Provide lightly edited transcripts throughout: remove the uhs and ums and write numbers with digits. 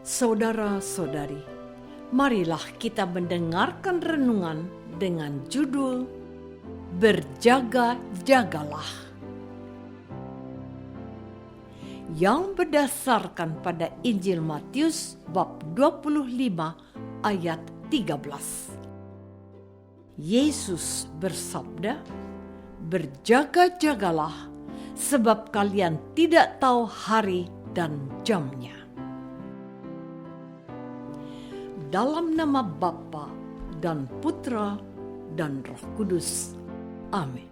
Saudara-saudari, marilah kita mendengarkan renungan dengan judul Berjaga-jagalah, yang berdasarkan pada Injil Matius bab 25 ayat 13. Yesus bersabda, "Berjaga-jagalah, sebab kalian tidak tahu hari dan jamnya." Dalam nama Bapa dan Putra dan Roh Kudus. Amin.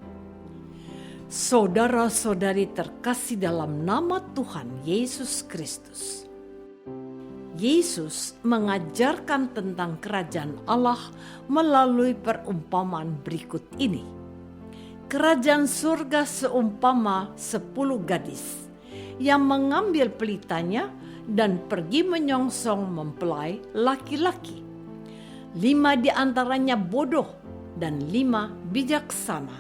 Saudara-saudari terkasih dalam nama Tuhan Yesus Kristus. Yesus mengajarkan tentang kerajaan Allah melalui perumpamaan berikut ini. Kerajaan surga seumpama 10 gadis yang mengambil pelitanya dan pergi menyongsong mempelai laki-laki. 5 di antaranya bodoh dan 5 bijaksana.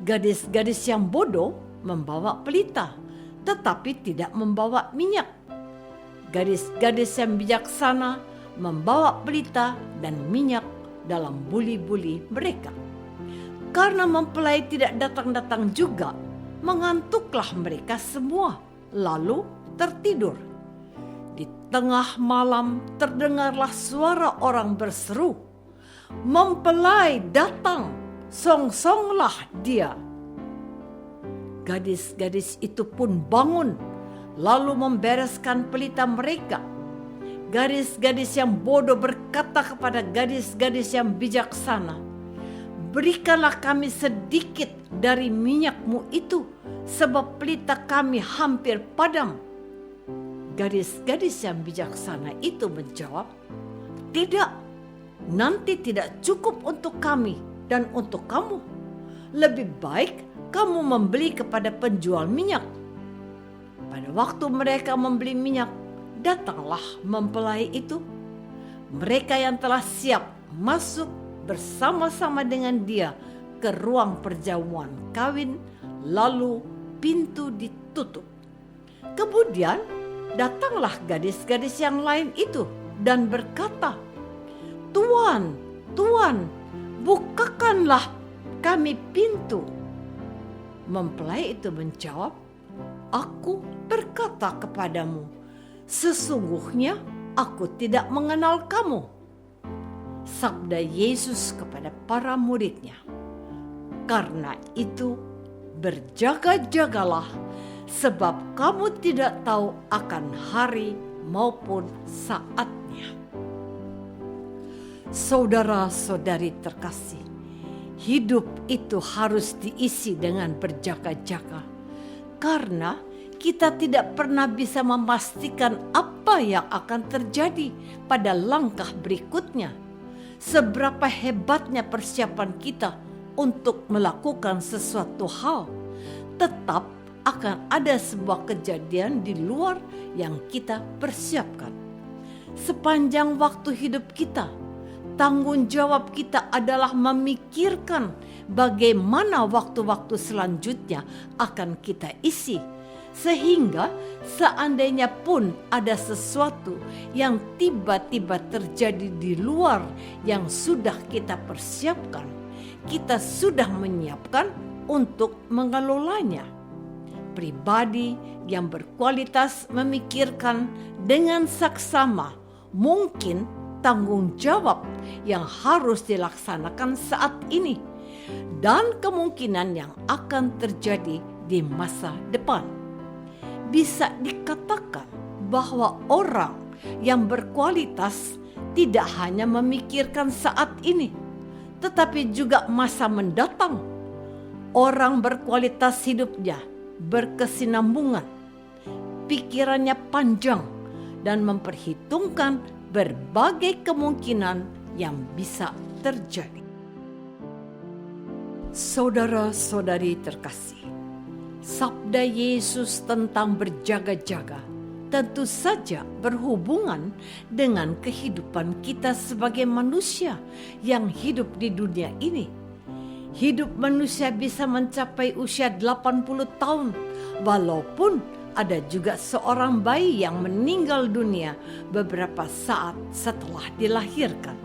Gadis-gadis yang bodoh membawa pelita, tetapi tidak membawa minyak. Gadis-gadis yang bijaksana membawa pelita dan minyak dalam buli-buli mereka. Karena mempelai tidak datang-datang juga, mengantuklah mereka semua, lalu tertidur. Di tengah malam terdengarlah suara orang berseru, "Mempelai datang, songsonglah dia." Gadis-gadis itu pun bangun, lalu membereskan pelita mereka. Gadis-gadis yang bodoh berkata kepada gadis-gadis yang bijaksana, "Berikanlah kami sedikit dari minyakmu itu, sebab pelita kami hampir padam." Gadis-gadis yang bijaksana itu menjawab, "Tidak, nanti tidak cukup untuk kami dan untuk kamu. Lebih baik kamu membeli kepada penjual minyak." Pada waktu mereka membeli minyak, datanglah mempelai itu. Mereka yang telah siap masuk bersama-sama dengan dia ke ruang perjamuan kawin, lalu pintu ditutup. Kemudian datanglah gadis-gadis yang lain itu dan berkata, "Tuan, Tuan, bukakanlah kami pintu." Mempelai itu menjawab, "Aku berkata kepadamu, sesungguhnya aku tidak mengenal kamu." Sabda Yesus kepada para muridnya, "Karena itu berjaga-jagalah, sebab kamu tidak tahu akan hari maupun saatnya." Saudara-saudari terkasih, hidup itu harus diisi dengan berjaga-jaga, karena kita tidak pernah bisa memastikan apa yang akan terjadi pada langkah berikutnya. Seberapa hebatnya persiapan kita untuk melakukan sesuatu hal, tetap akan ada sebuah kejadian di luar yang kita persiapkan. Sepanjang waktu hidup kita, tanggung jawab kita adalah memikirkan bagaimana waktu-waktu selanjutnya akan kita isi, sehingga seandainya pun ada sesuatu yang tiba-tiba terjadi di luar yang sudah kita persiapkan, kita sudah menyiapkan untuk mengelolanya. Pribadi yang berkualitas memikirkan dengan saksama mungkin tanggung jawab yang harus dilaksanakan saat ini dan kemungkinan yang akan terjadi di masa depan. Bisa dikatakan bahwa orang yang berkualitas tidak hanya memikirkan saat ini, tetapi juga masa mendatang. Orang berkualitas hidupnya berkesinambungan, pikirannya panjang, dan memperhitungkan berbagai kemungkinan yang bisa terjadi. Saudara-saudari terkasih, sabda Yesus tentang berjaga-jaga tentu saja berhubungan dengan kehidupan kita sebagai manusia yang hidup di dunia ini. Hidup manusia bisa mencapai usia 80 tahun walaupun ada juga seorang bayi yang meninggal dunia beberapa saat setelah dilahirkan.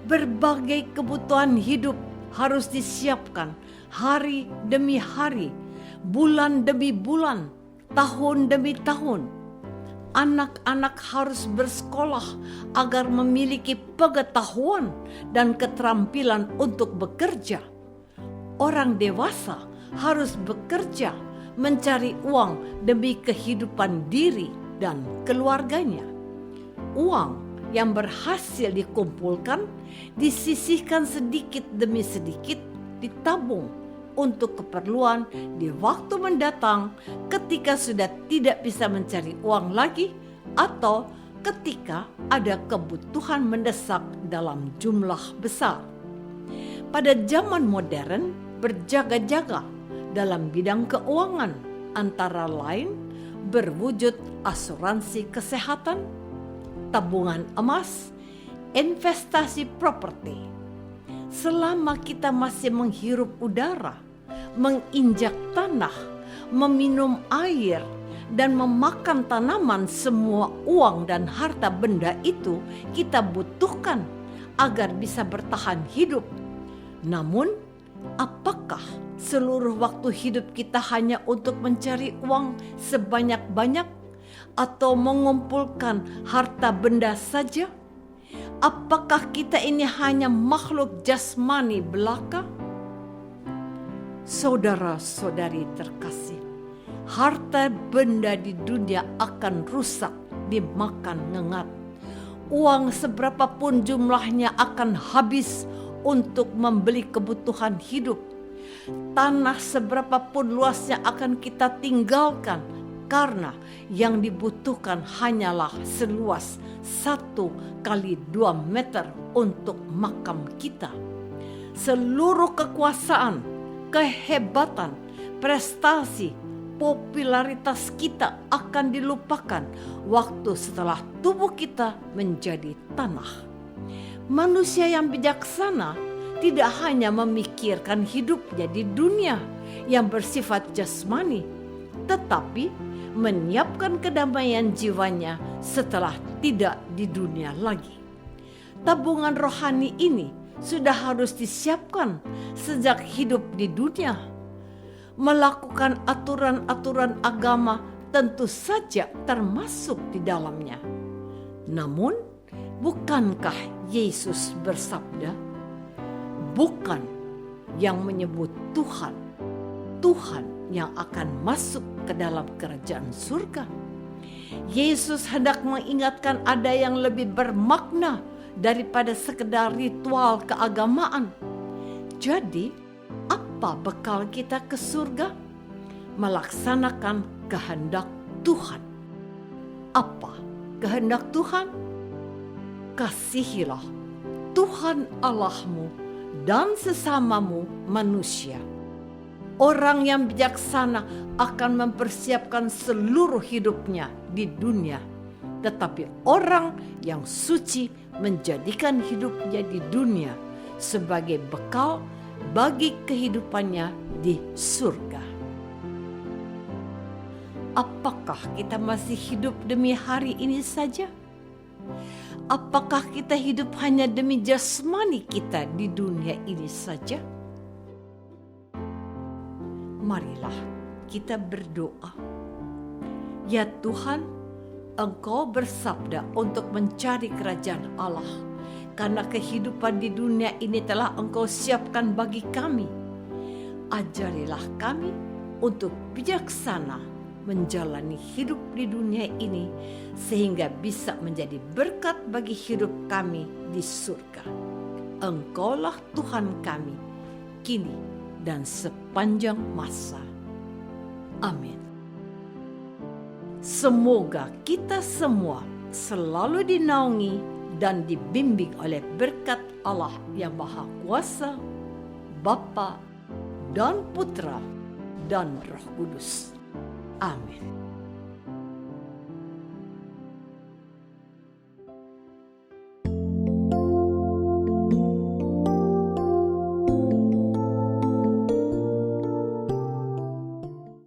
Berbagai kebutuhan hidup harus disiapkan hari demi hari, bulan demi bulan, tahun demi tahun. Anak-anak harus bersekolah agar memiliki pengetahuan dan keterampilan untuk bekerja. Orang dewasa harus bekerja mencari uang demi kehidupan diri dan keluarganya. Uang yang berhasil dikumpulkan disisihkan sedikit demi sedikit, ditabung untuk keperluan di waktu mendatang ketika sudah tidak bisa mencari uang lagi atau ketika ada kebutuhan mendesak dalam jumlah besar. Pada zaman modern, berjaga-jaga dalam bidang keuangan antara lain berwujud asuransi kesehatan, tabungan emas, investasi properti. Selama kita masih menghirup udara, menginjak tanah, meminum air, dan memakan tanaman, semua uang dan harta benda itu kita butuhkan agar bisa bertahan hidup. Namun, apakah seluruh waktu hidup kita hanya untuk mencari uang sebanyak-banyak atau mengumpulkan harta benda saja? Apakah kita ini hanya makhluk jasmani belaka? Saudara-saudari terkasih, harta benda di dunia akan rusak dimakan ngengat. Uang seberapapun jumlahnya akan habis untuk membeli kebutuhan hidup. Tanah seberapapun luasnya akan kita tinggalkan karena yang dibutuhkan hanyalah seluas 1 kali 2 meter untuk makam kita. Seluruh kekuasaan, kehebatan, prestasi, popularitas kita akan dilupakan waktu setelah tubuh kita menjadi tanah. Manusia yang bijaksana tidak hanya memikirkan hidupnya di dunia yang bersifat jasmani, tetapi menyiapkan kedamaian jiwanya setelah tidak di dunia lagi. Tabungan rohani ini sudah harus disiapkan sejak hidup di dunia. Melakukan aturan-aturan agama tentu saja termasuk di dalamnya. Namun, bukankah Yesus bersabda, bukan yang menyebut Tuhan, Tuhan yang akan masuk ke dalam kerajaan surga? Yesus hendak mengingatkan ada yang lebih bermakna daripada sekedar ritual keagamaan. Jadi, apa bekal kita ke surga? Melaksanakan kehendak Tuhan. Apa kehendak Tuhan? Kasihilah Tuhan Allahmu dan sesamamu manusia. Orang yang bijaksana akan mempersiapkan seluruh hidupnya di dunia, tetapi orang yang suci menjadikan hidupnya di dunia sebagai bekal bagi kehidupannya di surga. Apakah kita masih hidup demi hari ini saja? Apakah kita hidup hanya demi jasmani kita di dunia ini saja? Marilah kita berdoa. Ya Tuhan, Engkau bersabda untuk mencari kerajaan Allah, karena kehidupan di dunia ini telah Engkau siapkan bagi kami. Ajarilah kami untuk bijaksana menjalani hidup di dunia ini, sehingga bisa menjadi berkat bagi hidup kami di surga. Engkaulah Tuhan kami, kini dan sepanjang masa. Amin. Semoga kita semua selalu dinaungi dan dibimbing oleh berkat Allah yang Maha Kuasa, Bapa dan Putra dan Roh Kudus. Amin.